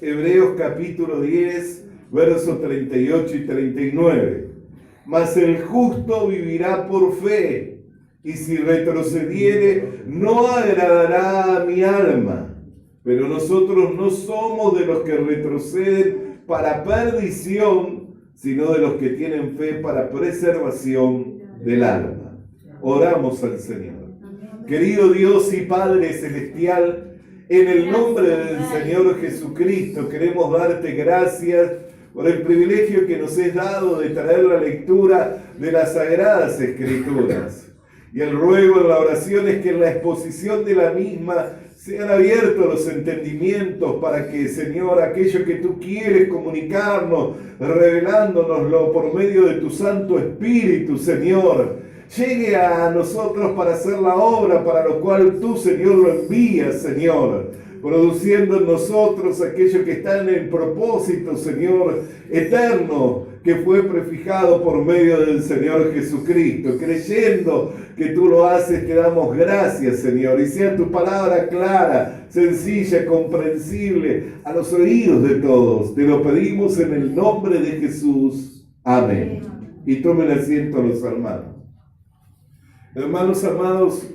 Hebreos capítulo 10, versos 38 y 39. Mas el justo vivirá por fe, y si retrocediere, no agradará a mi alma. Pero nosotros no somos de los que retroceden para perdición, sino de los que tienen fe para preservación del alma. Oramos al Señor. Querido Dios y Padre Celestial, en el nombre del Señor Jesucristo queremos darte gracias por el privilegio que nos es dado de traer la lectura de las Sagradas Escrituras. Y el ruego en la oración es que en la exposición de la misma sean abiertos los entendimientos para que, Señor, aquello que tú quieres comunicarnos, revelándonoslo por medio de tu Santo Espíritu, Señor, llegue a nosotros para hacer la obra para lo cual tú, Señor, lo envías, Señor, produciendo en nosotros aquello que está en el propósito, Señor, eterno, que fue prefijado por medio del Señor Jesucristo. Creyendo que tú lo haces, te damos gracias, Señor, y sea tu palabra clara, sencilla, comprensible a los oídos de todos. Te lo pedimos en el nombre de Jesús. Amén. Y tomen asiento los hermanos. Hermanos amados,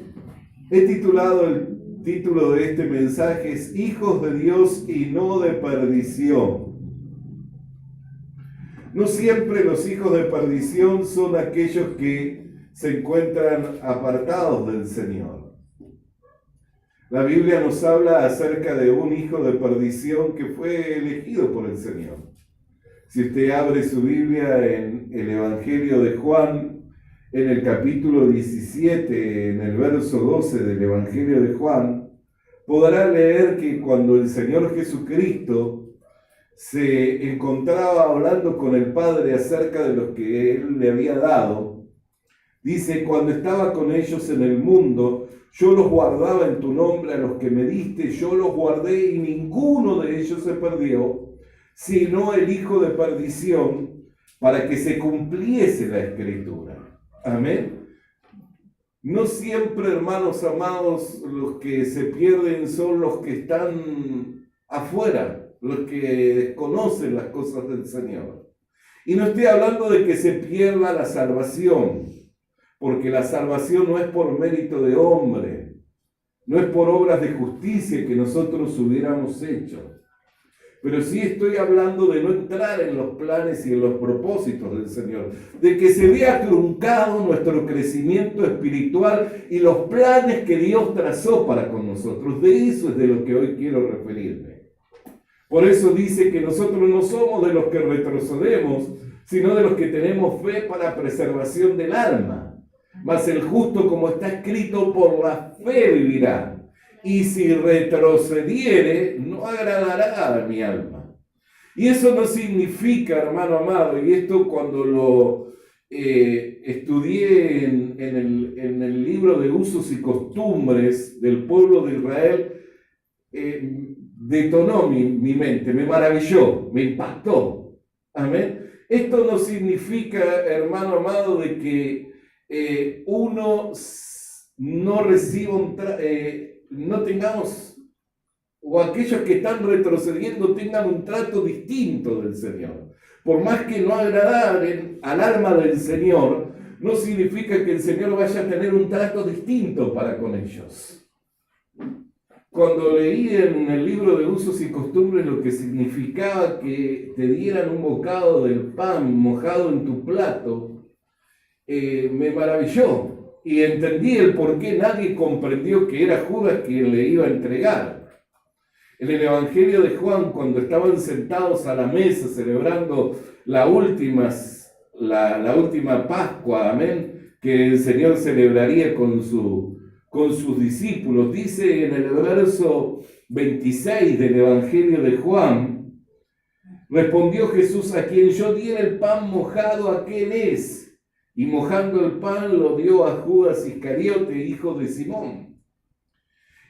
he titulado el título de este mensaje es Hijos de Dios y no de perdición. No siempre los hijos de perdición son aquellos que se encuentran apartados del Señor. La Biblia nos habla acerca de un hijo de perdición que fue elegido por el Señor. Si usted abre su Biblia en el Evangelio de Juan, en el capítulo 17, en el verso 12 del Evangelio de Juan, podrá leer que cuando el Señor Jesucristo se encontraba hablando con el Padre acerca de lo que Él le había dado, dice, cuando estaba con ellos en el mundo, yo los guardaba en tu nombre a los que me diste, yo los guardé y ninguno de ellos se perdió, sino el hijo de perdición, para que se cumpliese la Escritura. Amén. No siempre, hermanos amados, los que se pierden son los que están afuera, los que desconocen las cosas del Señor. Y no estoy hablando de que se pierda la salvación, porque la salvación no es por mérito de hombre, no es por obras de justicia que nosotros hubiéramos hecho. Pero sí estoy hablando de no entrar en los planes y en los propósitos del Señor, de que se vea truncado nuestro crecimiento espiritual y los planes que Dios trazó para con nosotros. De eso es de lo que hoy quiero referirme. Por eso dice que nosotros no somos de los que retrocedemos, sino de los que tenemos fe para preservación del alma. Mas el justo, como está escrito, por la fe vivirá. Y si retrocediere, no agradará a mi alma. Y eso no significa, hermano amado, y esto cuando lo estudié en el libro de usos y costumbres del pueblo de Israel, detonó mi mente, me maravilló, me impactó. Amén. Esto no significa, hermano amado, de que uno no reciba no tengamos, o aquellos que están retrocediendo tengan un trato distinto del Señor. Por más que no agradaren al alma del Señor, no significa que el Señor vaya a tener un trato distinto para con ellos. Cuando leí en el libro de usos y costumbres lo que significaba que te dieran un bocado del pan mojado en tu plato, me maravilló. Y entendí el por qué nadie comprendió que era Judas quien le iba a entregar. En el Evangelio de Juan, cuando estaban sentados a la mesa celebrando la última Pascua, amén, que el Señor celebraría con sus discípulos, dice en el verso 26 del Evangelio de Juan, respondió Jesús, a quien yo diera el pan mojado, aquel es. Y mojando el pan lo dio a Judas Iscariote, hijo de Simón.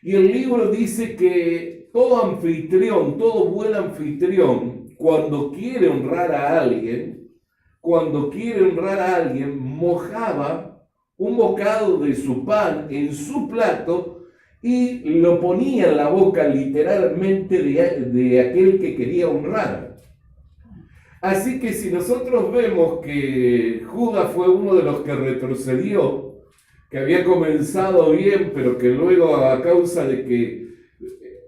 Y el libro dice que todo anfitrión, todo buen anfitrión, cuando quiere honrar a alguien, mojaba un bocado de su pan en su plato y lo ponía en la boca literalmente de aquel que quería honrar. Así que si nosotros vemos que Judas fue uno de los que retrocedió, que había comenzado bien, pero que luego a causa de que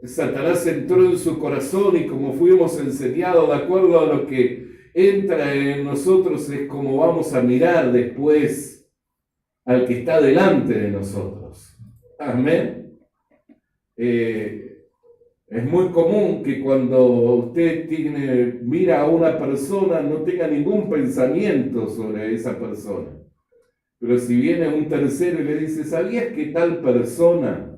Satanás entró en su corazón y como fuimos enseñados, de acuerdo a lo que entra en nosotros, es como vamos a mirar después al que está delante de nosotros. Amén. Es muy común que cuando usted mira a una persona no tenga ningún pensamiento sobre esa persona. Pero si viene un tercero y le dice, ¿sabías que tal persona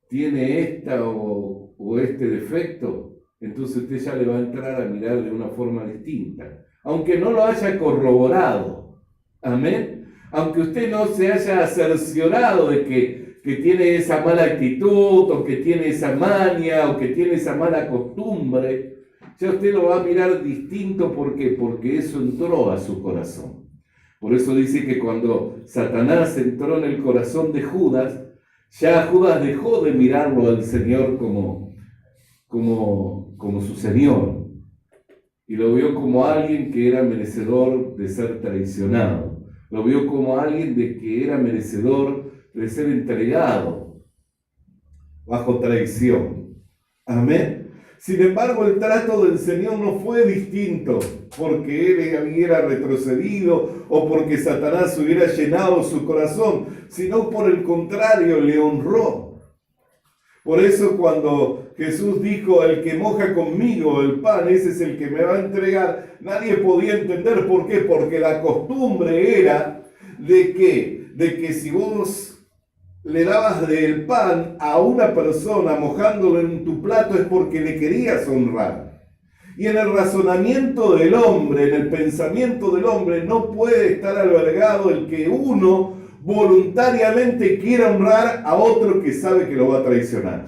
tiene esta o este defecto? Entonces usted ya le va a entrar a mirar de una forma distinta. Aunque no lo haya corroborado. Amén. Aunque usted no se haya cerciorado de que tiene esa mala actitud, o que tiene esa maña, o que tiene esa mala costumbre, ya usted lo va a mirar distinto. ¿Por qué? Porque eso entró a su corazón. Por eso dice que cuando Satanás entró en el corazón de Judas, ya Judas dejó de mirarlo al Señor como su Señor, y lo vio como alguien que era merecedor de ser traicionado. Lo vio como alguien de que era merecedor de ser entregado bajo traición. Amén. Sin embargo, el trato del Señor no fue distinto porque él hubiera retrocedido o porque Satanás hubiera llenado su corazón, sino por el contrario, le honró. Por eso cuando Jesús dijo, el que moja conmigo el pan, ese es el que me va a entregar, nadie podía entender por qué, porque la costumbre era de que si vos le dabas del pan a una persona mojándolo en tu plato es porque le querías honrar. Y en el razonamiento del hombre, en el pensamiento del hombre, no puede estar albergado el que uno voluntariamente quiera honrar a otro que sabe que lo va a traicionar.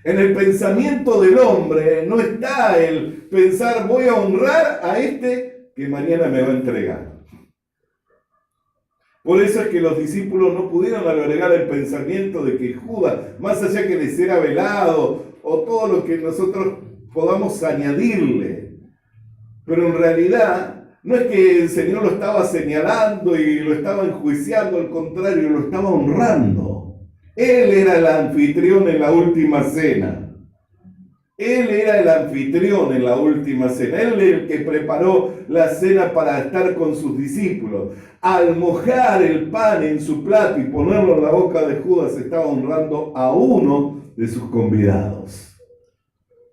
En el pensamiento del hombre no está el pensar, voy a honrar a este que mañana me va a entregar. Por eso es que los discípulos no pudieron albergar el pensamiento de que Judas, más allá que les era velado, o todo lo que nosotros podamos añadirle, pero en realidad no es que el Señor lo estaba señalando y lo estaba enjuiciando, al contrario, lo estaba honrando. Él era el anfitrión en la última cena. Él era el anfitrión en la última cena. Él es el que preparó la cena para estar con sus discípulos. Al mojar el pan en su plato y ponerlo en la boca de Judas, estaba honrando a uno de sus convidados.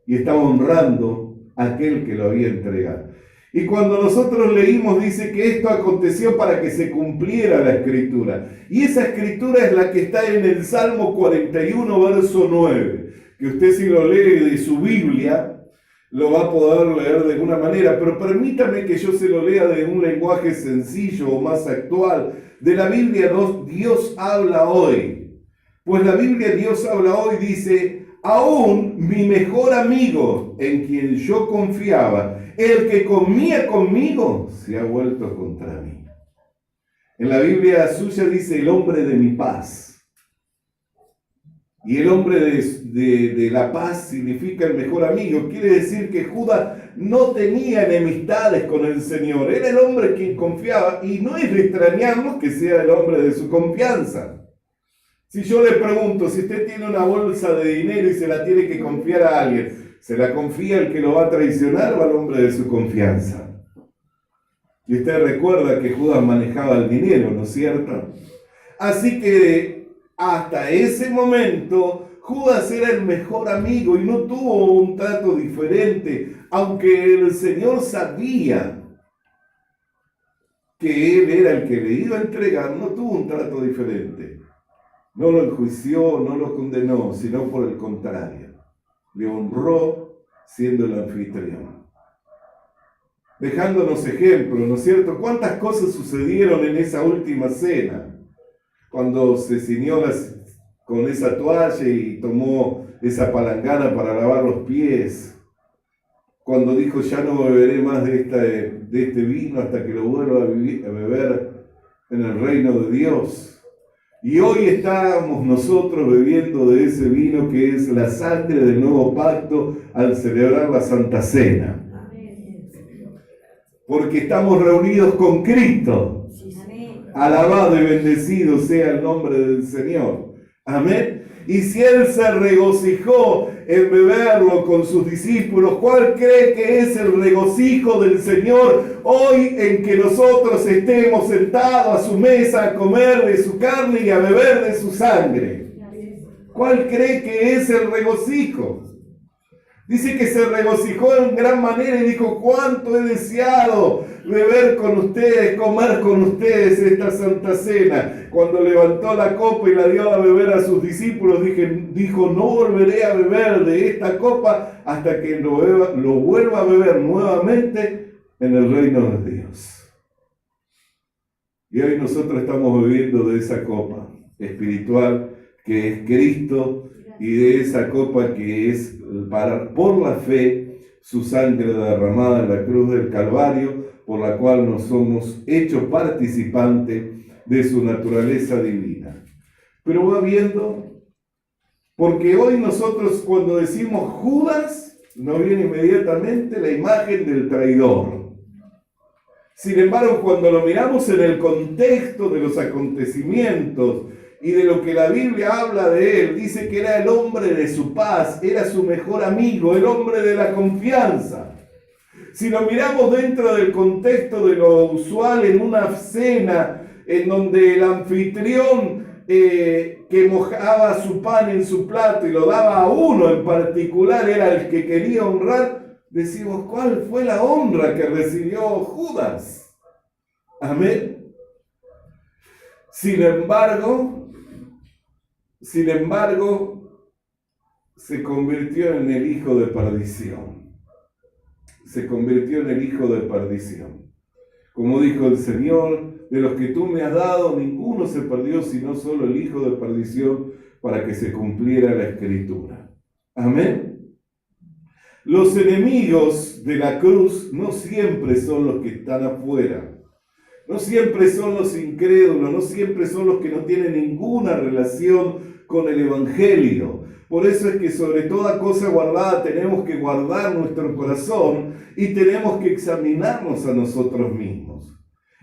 Y estaba honrando a aquel que lo había entregado. Y cuando nosotros leímos, dice que esto aconteció para que se cumpliera la escritura. Y esa escritura es la que está en el Salmo 41, verso 9. Que usted, si lo lee de su Biblia, lo va a poder leer de alguna manera, pero permítame que yo se lo lea de un lenguaje sencillo o más actual. De la Biblia Dios habla hoy. Pues la Biblia Dios habla hoy dice, aún mi mejor amigo en quien yo confiaba, el que comía conmigo, se ha vuelto contra mí. En la Biblia suya dice el hombre de mi paz. Y el hombre de la paz significa el mejor amigo. Quiere decir que Judas no tenía enemistades con el Señor. Era el hombre quien confiaba. Y no es de extrañarnos que sea el hombre de su confianza. Si yo le pregunto, si usted tiene una bolsa de dinero y se la tiene que confiar a alguien, ¿se la confía al que lo va a traicionar o al hombre de su confianza? Y usted recuerda que Judas manejaba el dinero, ¿no es cierto? Así que hasta ese momento, Judas era el mejor amigo y no tuvo un trato diferente, aunque el Señor sabía que él era el que le iba a entregar, no tuvo un trato diferente. No lo enjuició, no lo condenó, sino por el contrario. Le honró siendo el anfitrión. Dejándonos ejemplos, ¿no es cierto? ¿Cuántas cosas sucedieron en esa última cena? Cuando se ciñó con esa toalla y tomó esa palangana para lavar los pies. Cuando dijo, ya no beberé más de este vino hasta que lo vuelva a beber en el reino de Dios. Y hoy estamos nosotros bebiendo de ese vino que es la sangre del nuevo pacto al celebrar la Santa Cena. Porque estamos reunidos con Cristo. Alabado y bendecido sea el nombre del Señor. Amén. Y si Él se regocijó en beberlo con sus discípulos, ¿cuál cree que es el regocijo del Señor hoy en que nosotros estemos sentados a su mesa a comer de su carne y a beber de su sangre? ¿Cuál cree que es el regocijo? Dice que se regocijó en gran manera y dijo: cuánto he deseado beber con ustedes, comer con ustedes esta Santa Cena. Cuando levantó la copa y la dio a beber a sus discípulos, dijo: no volveré a beber de esta copa hasta que lo vuelva a beber nuevamente en el reino de Dios. Y hoy nosotros estamos bebiendo de esa copa espiritual que es Cristo, y de esa copa que es por la fe su sangre derramada en la cruz del Calvario, por la cual nos somos hechos participantes de su naturaleza divina. Pero va viendo, porque hoy nosotros cuando decimos Judas, nos viene inmediatamente la imagen del traidor. Sin embargo, cuando lo miramos en el contexto de los acontecimientos y de lo que la Biblia habla de él, dice que era el hombre de su paz, era su mejor amigo, el hombre de la confianza. Si lo miramos dentro del contexto de lo usual en una cena en donde el anfitrión que mojaba su pan en su plato y lo daba a uno en particular era el que quería honrar, decimos: ¿cuál fue la honra que recibió Judas? Amén. Sin embargo, se convirtió en el hijo de perdición. Se convirtió en el hijo de perdición. Como dijo el Señor: de los que tú me has dado, ninguno se perdió, sino solo el hijo de perdición, para que se cumpliera la Escritura. Amén. Los enemigos de la cruz no siempre son los que están afuera. No siempre son los incrédulos, no siempre son los que no tienen ninguna relación con el Evangelio. Por eso es que sobre toda cosa guardada tenemos que guardar nuestro corazón y tenemos que examinarnos a nosotros mismos.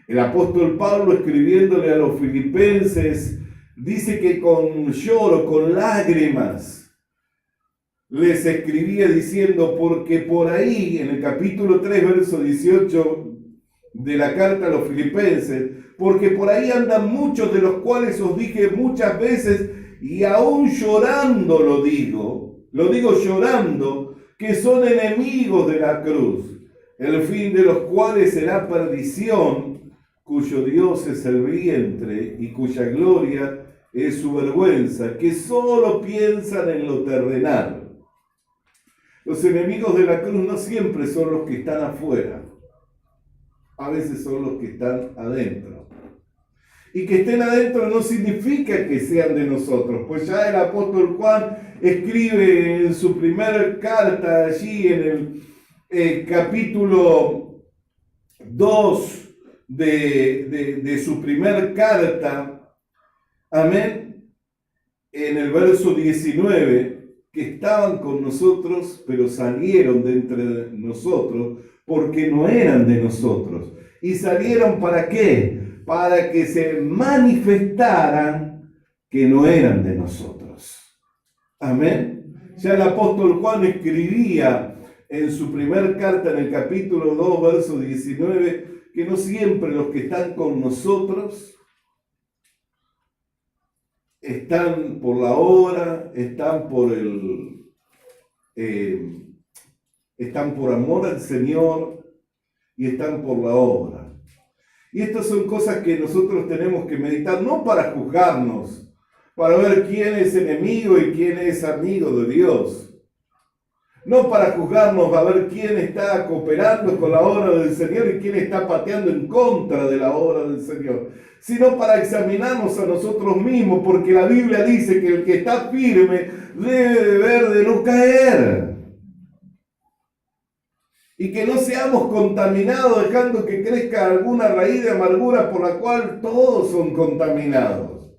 El apóstol Pablo, escribiéndole a los filipenses, dice que con lloro, con lágrimas, les escribía diciendo: porque por ahí, en el capítulo 3, verso 18, de la carta a los filipenses, porque por ahí andan muchos de los cuales os dije muchas veces, y aún llorando lo digo llorando, que son enemigos de la cruz, el fin de los cuales será perdición, cuyo Dios es el vientre y cuya gloria es su vergüenza, que solo piensan en lo terrenal. Los enemigos de la cruz no siempre son los que están afuera. A veces son los que están adentro. Y que estén adentro no significa que sean de nosotros, pues ya el apóstol Juan escribe en su primera carta, allí en el capítulo 2 de su primera carta, amén, en el verso 19, que estaban con nosotros, pero salieron de entre nosotros, porque no eran de nosotros. ¿Y salieron para qué? Para que se manifestaran que no eran de nosotros. Amén. Ya el apóstol Juan escribía en su primer carta, en el capítulo 2, verso 19, que no siempre los que están con nosotros están por la obra, están por amor al Señor y están por la obra. Y estas son cosas que nosotros tenemos que meditar, no para juzgarnos, para ver quién es enemigo y quién es amigo de Dios. No para juzgarnos a ver quién está cooperando con la obra del Señor y quién está pateando en contra de la obra del Señor, sino para examinarnos a nosotros mismos, porque la Biblia dice que el que está firme debe de ver de no caer. Y que no seamos contaminados dejando que crezca alguna raíz de amargura por la cual todos son contaminados.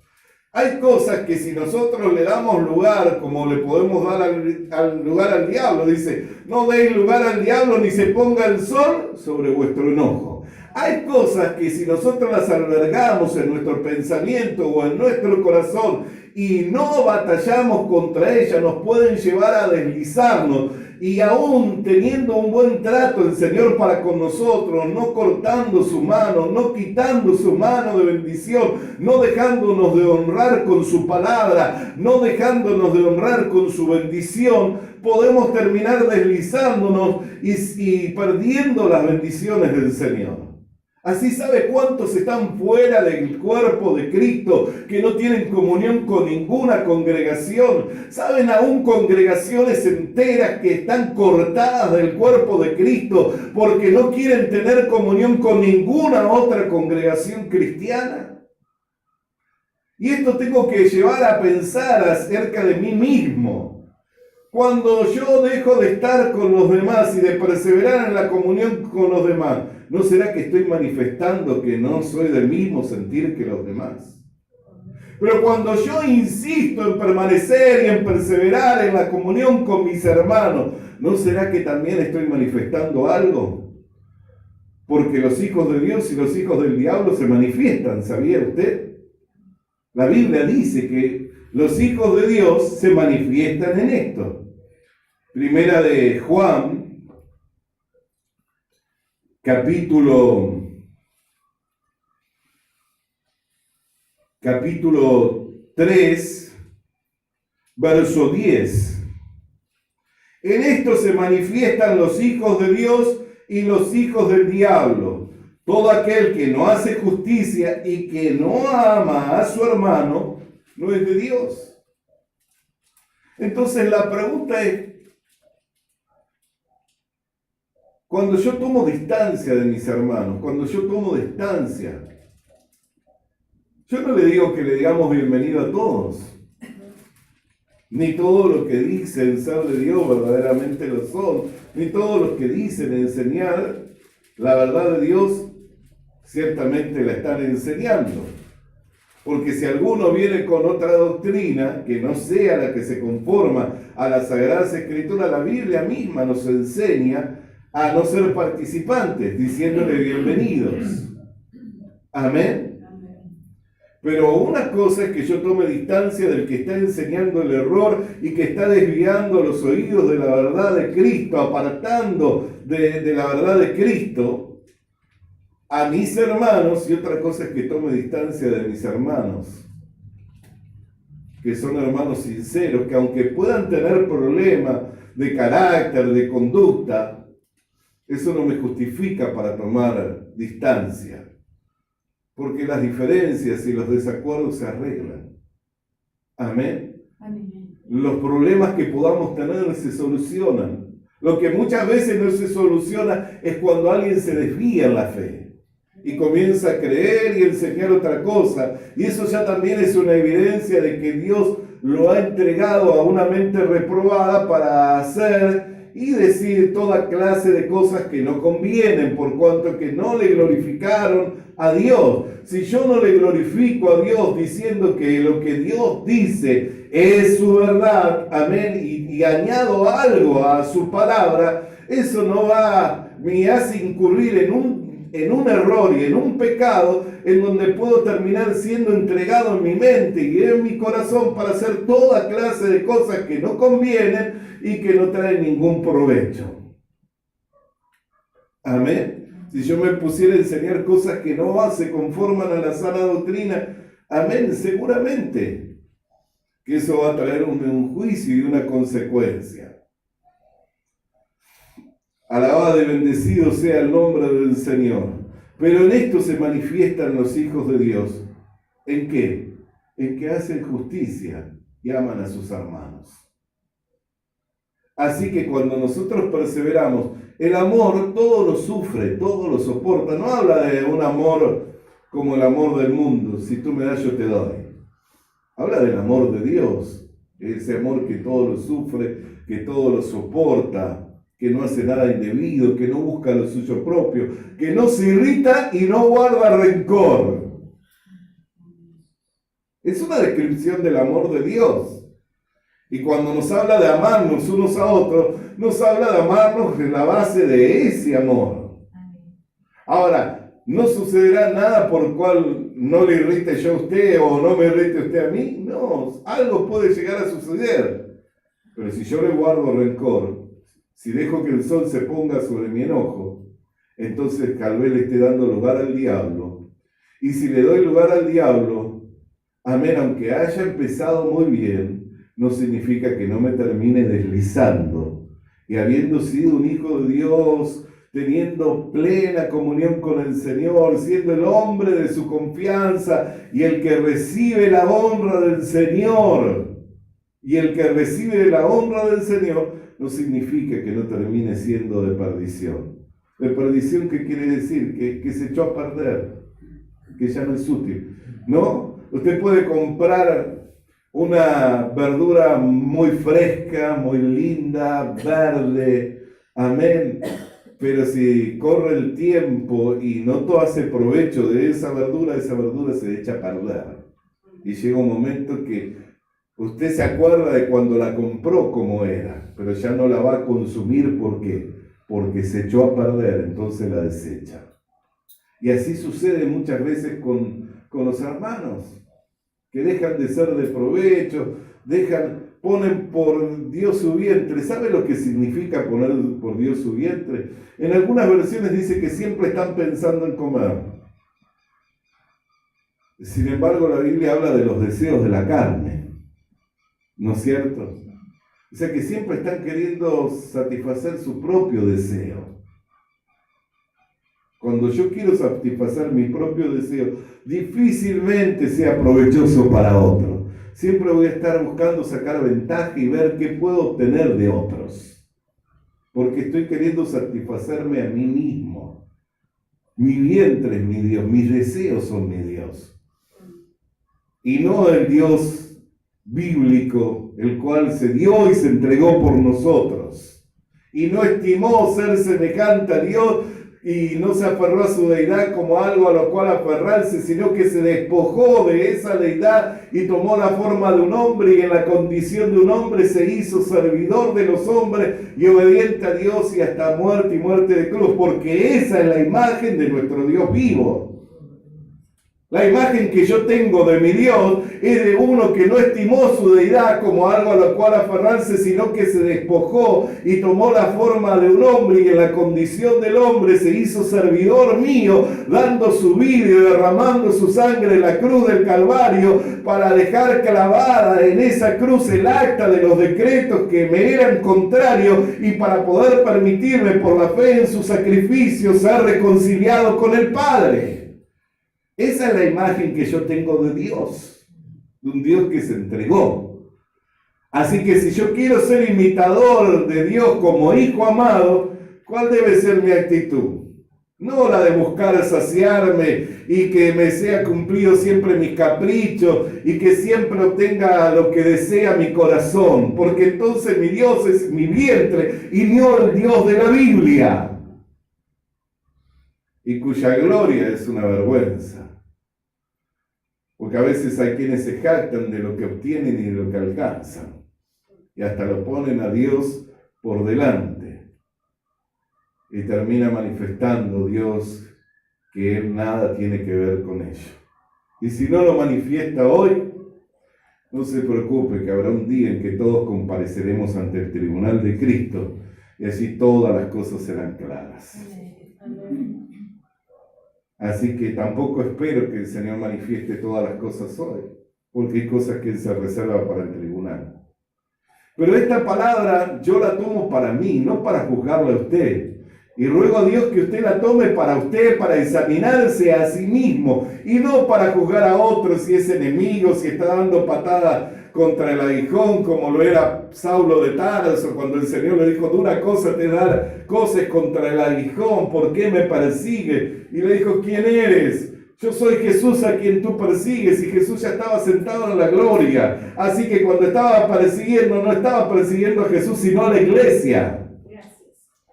Hay cosas que si nosotros le damos lugar, como le podemos dar lugar al diablo, dice, no deis lugar al diablo ni se ponga el sol sobre vuestro enojo. Hay cosas que si nosotros las albergamos en nuestro pensamiento o en nuestro corazón y no batallamos contra ellas, nos pueden llevar a deslizarnos. Y aún teniendo un buen trato el Señor para con nosotros, no cortando su mano, no quitando su mano de bendición, no dejándonos de honrar con su palabra, no dejándonos de honrar con su bendición, podemos terminar deslizándonos y perdiendo las bendiciones del Señor. Así sabe cuántos están fuera del cuerpo de Cristo, que no tienen comunión con ninguna congregación. Saben aún congregaciones enteras que están cortadas del cuerpo de Cristo porque no quieren tener comunión con ninguna otra congregación cristiana. Y esto tengo que llevar a pensar acerca de mí mismo. Cuando yo dejo de estar con los demás y de perseverar en la comunión con los demás, ¿no será que estoy manifestando que no soy del mismo sentir que los demás? Pero cuando yo insisto en permanecer y en perseverar en la comunión con mis hermanos, ¿no será que también estoy manifestando algo? Porque los hijos de Dios y los hijos del diablo se manifiestan, ¿sabía usted? La Biblia dice que los hijos de Dios se manifiestan en esto. Primera de Juan, capítulo 3, verso 10. En esto se manifiestan los hijos de Dios y los hijos del diablo. Todo aquel que no hace justicia y que no ama a su hermano, no es de Dios. Entonces la pregunta es, cuando yo tomo distancia de mis hermanos, cuando yo tomo distancia, yo no le digo que le digamos bienvenido a todos, ni todo lo que dicen ser de Dios verdaderamente lo son, ni todos los que dicen enseñar la verdad de Dios ciertamente la están enseñando. Porque si alguno viene con otra doctrina que no sea la que se conforma a las Sagradas Escrituras, la Biblia misma nos enseña a no ser participantes, diciéndole bienvenidos. Amén. Pero una cosa es que yo tome distancia del que está enseñando el error y que está desviando los oídos de la verdad de Cristo, apartando de la verdad de Cristo a mis hermanos, y otra cosa es que tome distancia de mis hermanos, que son hermanos sinceros, que aunque puedan tener problemas de carácter, de conducta, eso no me justifica para tomar distancia, porque las diferencias y los desacuerdos se arreglan. Amén. Amén. Los problemas que podamos tener se solucionan. Lo que muchas veces no se soluciona es cuando alguien se desvía en la fe y comienza a creer y enseñar otra cosa. Y eso ya también es una evidencia de que Dios lo ha entregado a una mente reprobada para hacer y decir toda clase de cosas que no convienen, por cuanto que no le glorificaron a Dios. Si yo no le glorifico a Dios diciendo que lo que Dios dice es su verdad, amén, y añado algo a su palabra, eso no va, me hace incurrir en un error y en un pecado en donde puedo terminar siendo entregado en mi mente y en mi corazón para hacer toda clase de cosas que no convienen y que no traen ningún provecho. Amén. Si yo me pusiera a enseñar cosas que no se conforman a la sana doctrina, amén, seguramente que eso va a traer un juicio y una consecuencia. Alabado y bendecido sea el nombre del Señor. Pero en esto se manifiestan los hijos de Dios. ¿En qué? En que hacen justicia y aman a sus hermanos. Así que cuando nosotros perseveramos, el amor todo lo sufre, todo lo soporta. No habla de un amor como el amor del mundo. Si tú me das, yo te doy. Habla del amor de Dios. Ese amor que todo lo sufre, que todo lo soporta, que no hace nada indebido, que no busca lo suyo propio, que no se irrita y no guarda rencor. Es una descripción del amor de Dios. Y cuando nos habla de amarnos unos a otros, nos habla de amarnos en la base de ese amor. Ahora, no sucederá nada por cual no le irrite yo a usted o no me irrite usted a mí. No, algo puede llegar a suceder. Pero si yo le guardo rencor, si dejo que el sol se ponga sobre mi enojo, entonces tal vez le esté dando lugar al diablo. Y si le doy lugar al diablo, amén, aunque haya empezado muy bien, no significa que no me termine deslizando. Y habiendo sido un hijo de Dios, teniendo plena comunión con el Señor, siendo el hombre de su confianza y el que recibe la honra del Señor, y el que recibe la honra del Señor, no significa que no termine siendo de perdición. ¿De perdición qué quiere decir? Que se echó a perder, que ya no es útil. ¿No? Usted puede comprar una verdura muy fresca, muy linda, verde, amén, pero si corre el tiempo y no todo hace provecho de esa verdura se echa a perder. Y llega un momento que usted se acuerda de cuando la compró como era, pero ya no la va a consumir. ¿Por qué? Porque se echó a perder, entonces la desecha. Y así sucede muchas veces con los hermanos, que dejan de ser de provecho, ponen por Dios su vientre. ¿Sabe lo que significa poner por Dios su vientre? En algunas versiones dice que siempre están pensando en comer. Sin embargo, la Biblia habla de los deseos de la carne, ¿no es cierto? O sea que siempre están queriendo satisfacer su propio deseo. Cuando yo quiero satisfacer mi propio deseo, difícilmente sea provechoso para otro. Siempre voy a estar buscando sacar ventaja y ver qué puedo obtener de otros. Porque estoy queriendo satisfacerme a mí mismo. Mi vientre es mi Dios, mis deseos son mi Dios. Y no el Dios bíblico, el cual se dio y se entregó por nosotros. Y no estimó ser semejante a Dios, y no se aferró a su deidad como algo a lo cual aferrarse, sino que se despojó de esa deidad y tomó la forma de un hombre, y en la condición de un hombre se hizo servidor de los hombres y obediente a Dios, y hasta muerte y muerte de cruz, porque esa es la imagen de nuestro Dios vivo. La imagen que yo tengo de mi Dios es de uno que no estimó su deidad como algo a lo cual aferrarse, sino que se despojó y tomó la forma de un hombre, y en la condición del hombre se hizo servidor mío, dando su vida y derramando su sangre en la cruz del Calvario para dejar clavada en esa cruz el acta de los decretos que me eran contrarios, y para poder permitirme por la fe en su sacrificio ser reconciliado con el Padre. Esa es la imagen que yo tengo de Dios, de un Dios que se entregó. Así que si yo quiero ser imitador de Dios como hijo amado, ¿cuál debe ser mi actitud? No la de buscar saciarme y que me sea cumplido siempre mis caprichos y que siempre obtenga lo que desea mi corazón, porque entonces mi Dios es mi vientre y no el Dios de la Biblia, y cuya gloria es una vergüenza. Porque a veces hay quienes se jactan de lo que obtienen y de lo que alcanzan, y hasta lo ponen a Dios por delante, y termina manifestando Dios que Él nada tiene que ver con ello. Y si no lo manifiesta hoy, no se preocupe, que habrá un día en que todos compareceremos ante el tribunal de Cristo, y así todas las cosas serán claras. Amén. Así que tampoco espero que el Señor manifieste todas las cosas hoy, porque hay cosas que Él se reserva para el tribunal. Pero esta palabra yo la tomo para mí, no para juzgarle a usted. Y ruego a Dios que usted la tome para usted, para examinarse a sí mismo, y no para juzgar a otros si es enemigo, si está dando patadas contra el aguijón, como lo era Saulo de Tarso, cuando el Señor le dijo: dura cosa te dar cosas contra el aguijón, ¿por qué me persigue? Y le dijo: ¿quién eres? Yo soy Jesús a quien tú persigues. Y Jesús ya estaba sentado en la gloria. Así que cuando estaba persiguiendo, no estaba persiguiendo a Jesús, sino a la iglesia.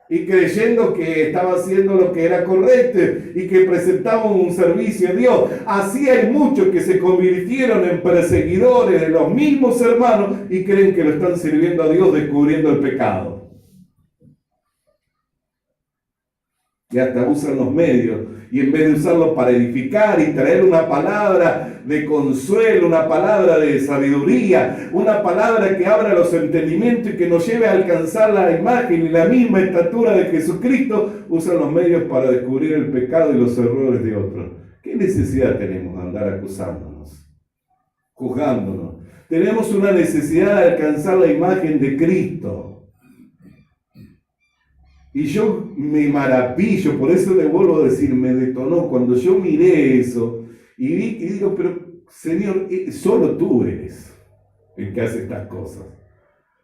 y creyendo que estaba haciendo lo que era correcto y que presentaban un servicio a Dios. Así hay muchos que se convirtieron en perseguidores de los mismos hermanos y creen que lo están sirviendo a Dios descubriendo el pecado. Y hasta usan los medios, y en vez de usarlos para edificar y traer una palabra de consuelo, una palabra de sabiduría, una palabra que abra los entendimientos y que nos lleve a alcanzar la imagen y la misma estatura de Jesucristo, usan los medios para descubrir el pecado y los errores de otros. ¿Qué necesidad tenemos de andar acusándonos, juzgándonos? Tenemos una necesidad de alcanzar la imagen de Cristo. Y yo me maravillo, por eso le vuelvo a decir, me detonó cuando yo miré eso y digo, pero Señor, solo tú eres el que hace estas cosas.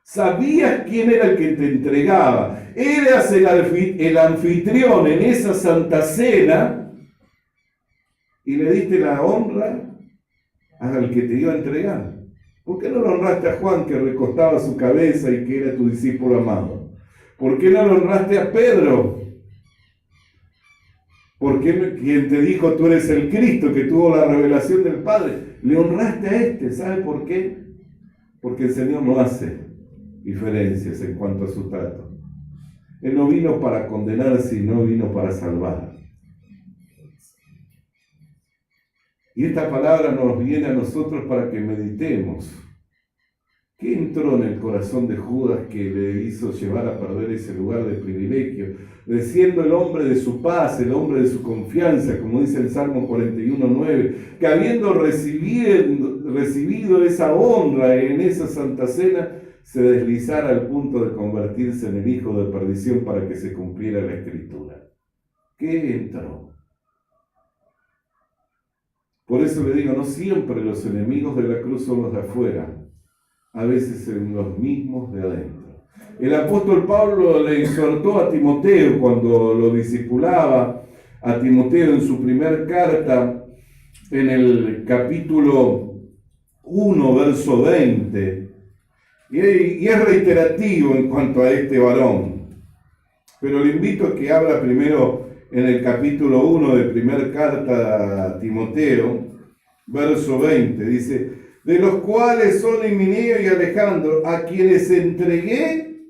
Sabías quién era el que te entregaba, eras el anfitrión en esa santa cena y le diste la honra al que te iba a entregar. ¿Por qué no lo honraste a Juan, que recostaba su cabeza y que era tu discípulo amado? ¿Por qué no lo honraste a Pedro? ¿Por qué quien te dijo tú eres el Cristo, que tuvo la revelación del Padre? Le honraste a este. ¿Sabe por qué? Porque el Señor no hace diferencias en cuanto a su trato. Él no vino para condenar, sino vino para salvar. Y esta palabra nos viene a nosotros para que meditemos. ¿Qué entró en el corazón de Judas que le hizo llevar a perder ese lugar de privilegio? Siendo el hombre de su paz, el hombre de su confianza, como dice el Salmo 41:9, que habiendo recibido esa honra en esa Santa Cena, se deslizara al punto de convertirse en el hijo de perdición para que se cumpliera la Escritura. ¿Qué entró? Por eso le digo, no siempre los enemigos de la cruz son los de afuera, a veces en los mismos de adentro. El apóstol Pablo le exhortó a Timoteo cuando lo discipulaba, a Timoteo en su primer carta, en el capítulo 1, verso 20, y es reiterativo en cuanto a este varón, pero le invito a que abra primero en el capítulo 1 de primer carta a Timoteo, verso 20, dice: de los cuales son Himeneo y Alejandro, a quienes entregué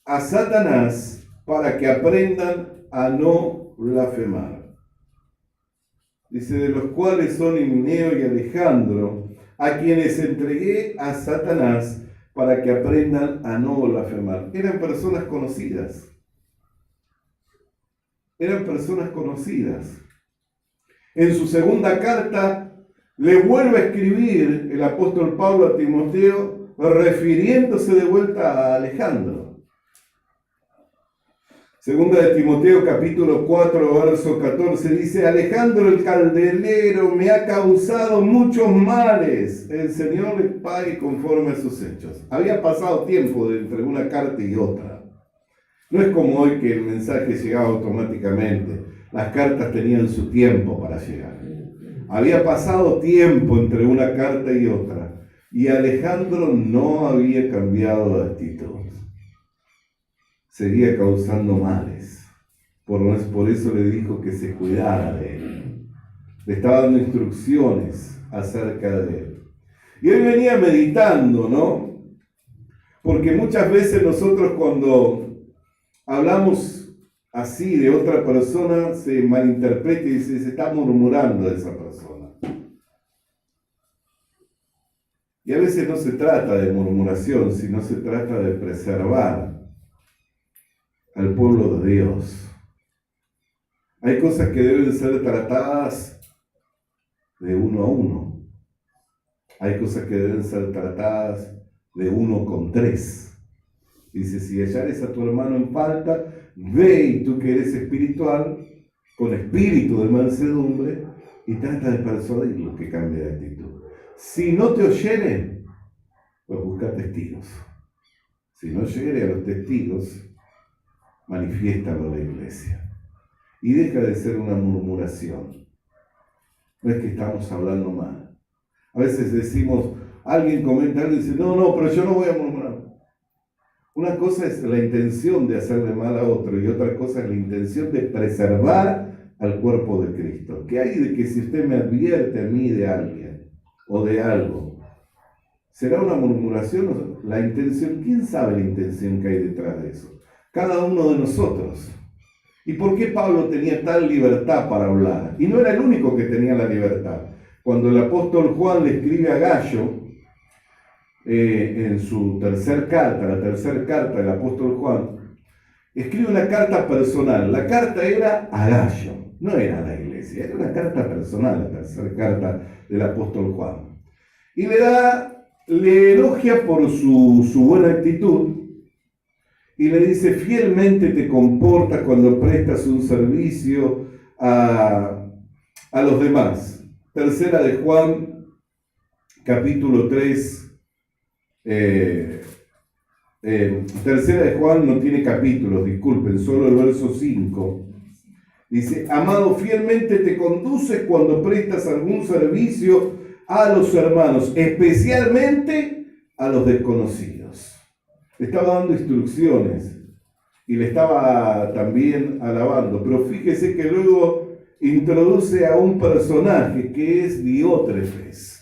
a Satanás para que aprendan a no blasfemar. Dice, de los cuales son Himeneo y Alejandro, a quienes entregué a Satanás para que aprendan a no blasfemar. Eran personas conocidas. Eran personas conocidas. En su segunda carta le vuelve a escribir el apóstol Pablo a Timoteo, refiriéndose de vuelta a Alejandro. Segunda de Timoteo, capítulo 4, verso 14, dice: Alejandro el candelero me ha causado muchos males. El Señor les pague conforme a sus hechos. Había pasado tiempo entre una carta y otra. No es como hoy que el mensaje llegaba automáticamente. Las cartas tenían su tiempo para llegar. Había pasado tiempo entre una carta y otra, y Alejandro no había cambiado de actitud. Seguía causando males. Por eso le dijo que se cuidara de él. Le estaba dando instrucciones acerca de él. Y él venía meditando, ¿no? Porque muchas veces nosotros cuando hablamos así de otra persona, se malinterpreta y se está murmurando de esa persona. Y a veces no se trata de murmuración, sino se trata de preservar al pueblo de Dios. Hay cosas que deben ser tratadas de uno a uno. Hay cosas que deben ser tratadas de 1 con 3. Dice, si hallares a tu hermano en falta, ve y tú que eres espiritual, con espíritu de mansedumbre, y trata de persuadirlo que cambie de actitud. Si no te oyere, pues busca testigos. Si no oyere a los testigos, manifiéstalo a la iglesia. Y deja de ser una murmuración. No es que estamos hablando mal. A veces decimos, alguien comenta algo y dice, no, pero yo no voy a murmurar. Una cosa es la intención de hacerle mal a otro y otra cosa es la intención de preservar al cuerpo de Cristo. ¿Qué hay de que si usted me advierte a mí de alguien o de algo, será una murmuración? La intención, ¿quién sabe la intención que hay detrás de eso? Cada uno de nosotros. ¿Y por qué Pablo tenía tal libertad para hablar? Y no era el único que tenía la libertad. Cuando el apóstol Juan le escribe a Gallo, en su tercera carta, la tercera carta del apóstol Juan, escribe una carta personal. La carta era a Gallo, no era a la iglesia, era una carta personal, la tercera carta del apóstol Juan. Y le elogia por su buena actitud y le dice: fielmente te comportas cuando prestas un servicio a los demás. Tercera de Juan, capítulo 3. Tercera de Juan no tiene capítulos, disculpen, solo el verso 5. Dice: amado, fielmente te conduces cuando prestas algún servicio a los hermanos, especialmente a los desconocidos. Le estaba dando instrucciones y le estaba también alabando, pero fíjese que luego introduce a un personaje que es Diótrefes.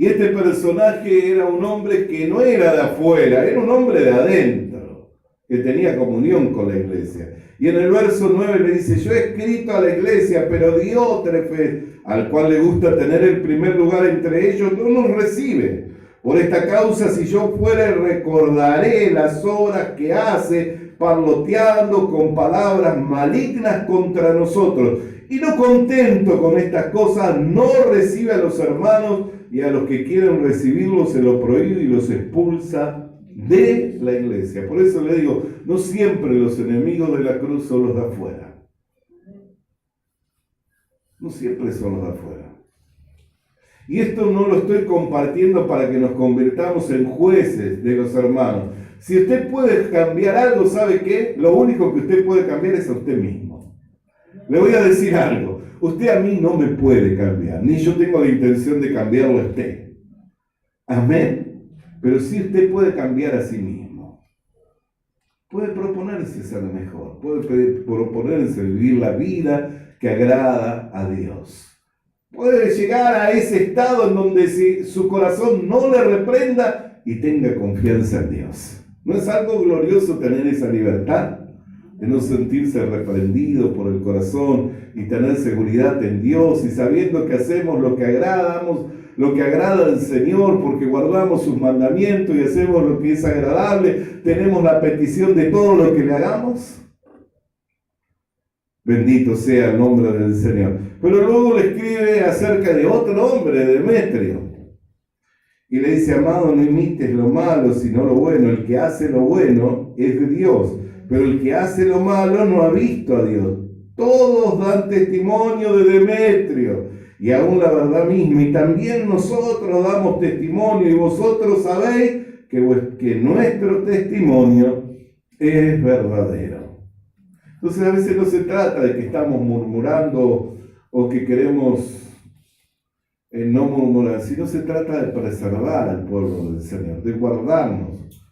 Y este personaje era un hombre que no era de afuera, era un hombre de adentro, que tenía comunión con la iglesia. Y en el verso 9 le dice: yo he escrito a la iglesia, pero Diótrefes, al cual le gusta tener el primer lugar entre ellos, no nos recibe. Por esta causa, si yo fuere, recordaré las obras que hace, parloteando con palabras malignas contra nosotros. Y no contento con estas cosas, no recibe a los hermanos, y a los que quieren recibirlo se lo prohíbe y los expulsa de la iglesia. Por eso le digo, no siempre los enemigos de la cruz son los de afuera. No siempre son los de afuera. Y esto no lo estoy compartiendo para que nos convirtamos en jueces de los hermanos. Si usted puede cambiar algo, ¿sabe qué? Lo único que usted puede cambiar es a usted mismo. Le voy a decir algo. Usted a mí no me puede cambiar, ni yo tengo la intención de cambiarlo a usted. Amén. Pero sí usted puede cambiar a sí mismo. Puede proponerse ser mejor, puede proponerse vivir la vida que agrada a Dios. Puede llegar a ese estado en donde su corazón no le reprenda y tenga confianza en Dios. ¿No es algo glorioso tener esa libertad? De no sentirse reprendido por el corazón y tener seguridad en Dios y sabiendo que hacemos lo que agrada al Señor porque guardamos sus mandamientos y hacemos lo que es agradable, tenemos la petición de todo lo que le hagamos. Bendito sea el nombre del Señor. Pero luego le escribe acerca de otro hombre, Demetrio, y le dice: amado, no imites lo malo, sino lo bueno. El que hace lo bueno es de Dios, pero el que hace lo malo no ha visto a Dios. Todos dan testimonio de Demetrio, y aún la verdad misma, y también nosotros damos testimonio, y vosotros sabéis que nuestro testimonio es verdadero. Entonces a veces no se trata de que estamos murmurando o que queremos no murmurar, sino se trata de preservar al pueblo del Señor, de guardarnos,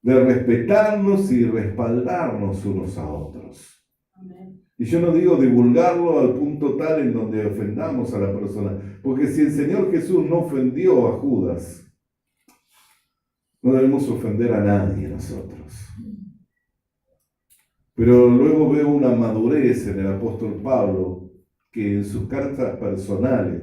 de respetarnos y respaldarnos unos a otros. Amén. Y yo no digo divulgarlo al punto tal en donde ofendamos a la persona, porque si el Señor Jesús no ofendió a Judas, no debemos ofender a nadie nosotros. Pero luego veo una madurez en el apóstol Pablo, que en sus cartas personales,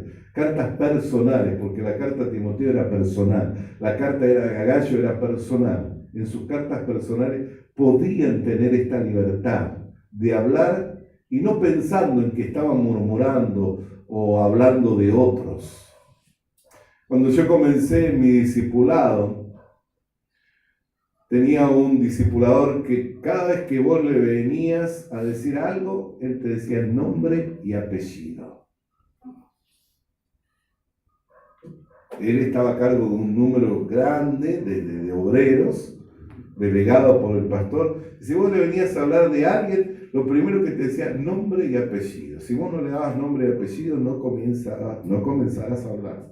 porque la carta a Timoteo era personal, la carta a Gallo era personal, en sus cartas personales podían tener esta libertad de hablar y no pensando en que estaban murmurando o hablando de otros. Cuando yo comencé mi discipulado, tenía un discipulador que cada vez que vos le venías a decir algo, él te decía el nombre y apellido. Él estaba a cargo de un número grande de obreros, delegado por el pastor. Si vos le venías a hablar de alguien, lo primero que te decía, nombre y apellido. Si vos no le dabas nombre y apellido, no comenzarás a hablar.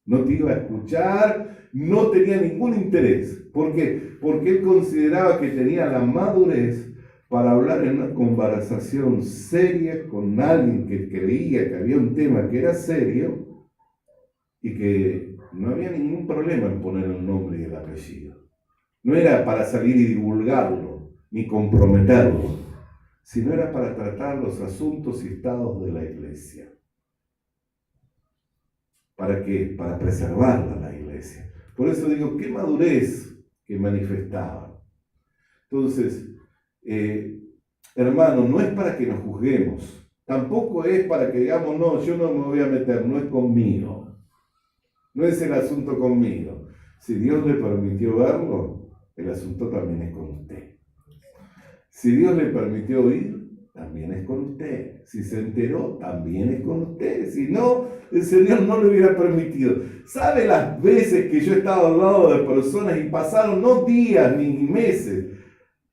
No te iba a escuchar no tenía ningún interés. ¿Por qué? Porque él consideraba que tenía la madurez para hablar en una conversación seria con alguien que creía que había un tema que era serio y que no había ningún problema en poner el nombre y el apellido. No era para salir y divulgarlo, ni comprometerlo, sino era para tratar los asuntos y estados de la iglesia. ¿Para qué? Para preservarla la iglesia. Por eso digo, qué madurez que manifestaba. Entonces, hermano, no es para que nos juzguemos, tampoco es para que digamos, no, yo no me voy a meter, no es conmigo, no es el asunto conmigo. Si Dios le permitió verlo, el asunto también es con usted. Si Dios le permitió oír, también es con usted. Si se enteró, también es con usted. Si no, el Señor no le hubiera permitido. ¿Sabe las veces que yo he estado al lado de personas y pasaron no días ni meses,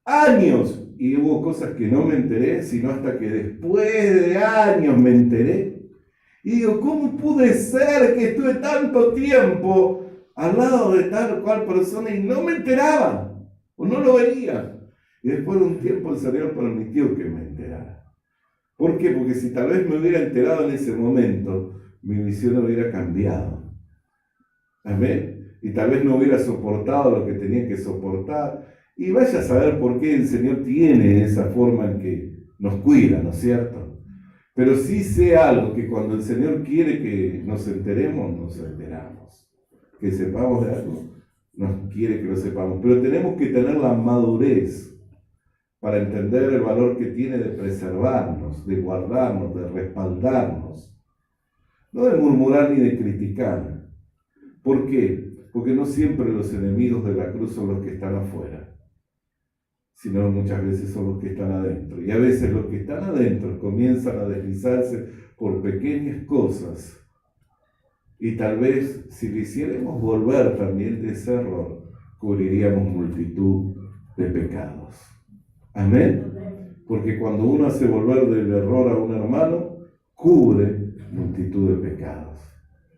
años, y hubo cosas que no me enteré, sino hasta que después de años me enteré? Y digo, ¿cómo pude ser que estuve tanto tiempo al lado de tal o cual persona y no me enteraba o no lo veía? Y después de un tiempo el Señor permitió que me enterara. ¿Por qué? Porque si tal vez me hubiera enterado en ese momento, mi visión hubiera cambiado. Amén. Y tal vez no hubiera soportado lo que tenía que soportar. Y vaya a saber por qué el Señor tiene esa forma en que nos cuida, ¿no es cierto? Pero sí sé algo, que cuando el Señor quiere que nos enteremos, nos enteramos. Que sepamos de algo, nos quiere que lo sepamos. Pero tenemos que tener la madurez para entender el valor que tiene de preservarnos, de guardarnos, de respaldarnos. No de murmurar ni de criticar. ¿Por qué? Porque no siempre los enemigos de la cruz son los que están afuera, sino muchas veces son los que están adentro. Y a veces los que están adentro comienzan a deslizarse por pequeñas cosas. Y tal vez, si le hiciéramos volver también de ese error, cubriríamos multitud de pecados. Amén. Porque cuando uno hace volver del error a un hermano, cubre multitud de pecados.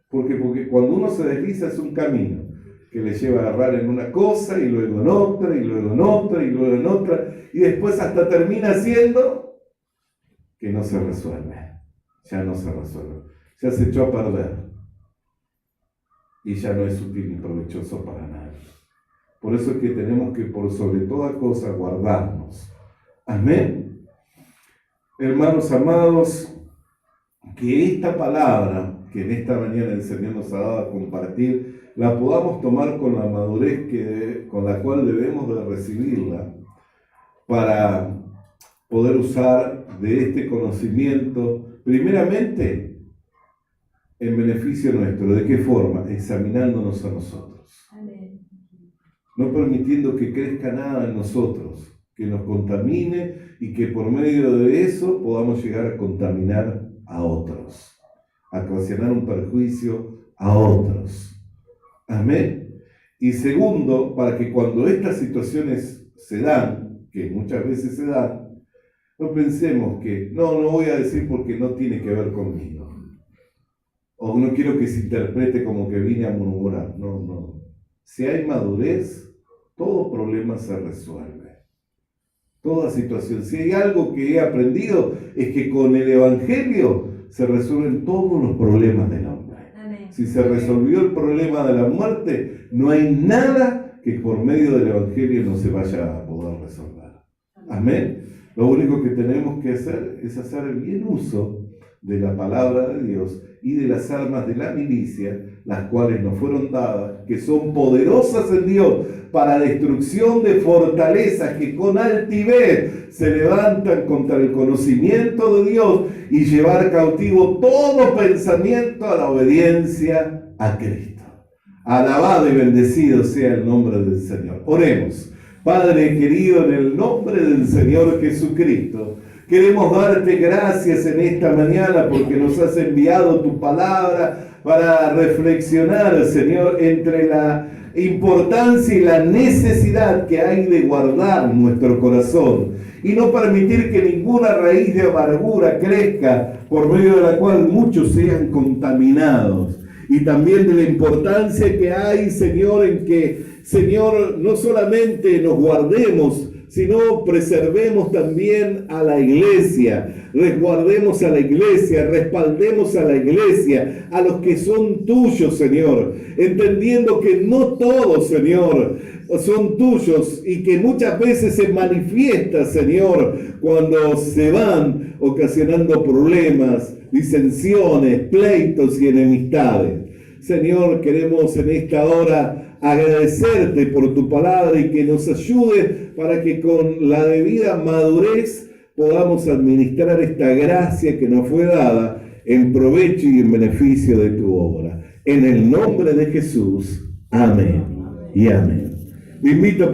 Porque cuando uno se desliza es un camino que le lleva a agarrar en una cosa y luego en otra, y luego en otra, y luego en otra, y después hasta termina siendo que no se resuelve. Ya no se resuelve. Ya se echó a perder. Y ya no es útil ni provechoso para nadie. Por eso es que tenemos que, por sobre toda cosa, guardarnos. Amén. Hermanos amados, que esta palabra que en esta mañana el Señor nos ha dado a compartir, la podamos tomar con la madurez con la cual debemos de recibirla, para poder usar de este conocimiento, primeramente, en beneficio nuestro. ¿De qué forma? Examinándonos a nosotros. Amén. No permitiendo que crezca nada en nosotros, que nos contamine y que por medio de eso podamos llegar a contaminar a otros, a ocasionar un perjuicio a otros. Amén. Y segundo, para que cuando estas situaciones se dan, que muchas veces se dan, no pensemos que no voy a decir porque no tiene que ver conmigo. O no quiero que se interprete como que vine a murmurar. No. Si hay madurez, todo problema se resuelve. Toda situación. Si hay algo que he aprendido, es que con el Evangelio se resuelven todos los problemas del hombre. Amén. Si se resolvió el problema de la muerte, no hay nada que por medio del Evangelio no se vaya a poder resolver. Amén. Lo único que tenemos que hacer es hacer bien uso de la palabra de Dios y de las armas de la milicia, las cuales nos fueron dadas, que son poderosas en Dios para destrucción de fortalezas que con altivez se levantan contra el conocimiento de Dios, y llevar cautivo todo pensamiento a la obediencia a Cristo. Alabado y bendecido sea el nombre del Señor. Oremos. Padre querido, en el nombre del Señor Jesucristo, queremos darte gracias en esta mañana porque nos has enviado tu palabra para reflexionar, Señor, entre la importancia y la necesidad que hay de guardar nuestro corazón y no permitir que ninguna raíz de amargura crezca, por medio de la cual muchos sean contaminados. y también de la importancia que hay, Señor, en que, Señor, no solamente nos guardemos, sino preservemos también a la iglesia, resguardemos a la iglesia, respaldemos a la iglesia, a los que son tuyos, Señor, entendiendo que no todos, Señor, son tuyos y que muchas veces se manifiesta, Señor, cuando se van ocasionando problemas, disensiones, pleitos y enemistades. Señor, queremos en esta hora agradecerte por tu palabra y que nos ayude para que con la debida madurez podamos administrar esta gracia que nos fue dada en provecho y en beneficio de tu obra. En el nombre de Jesús, amén y amén. Te invito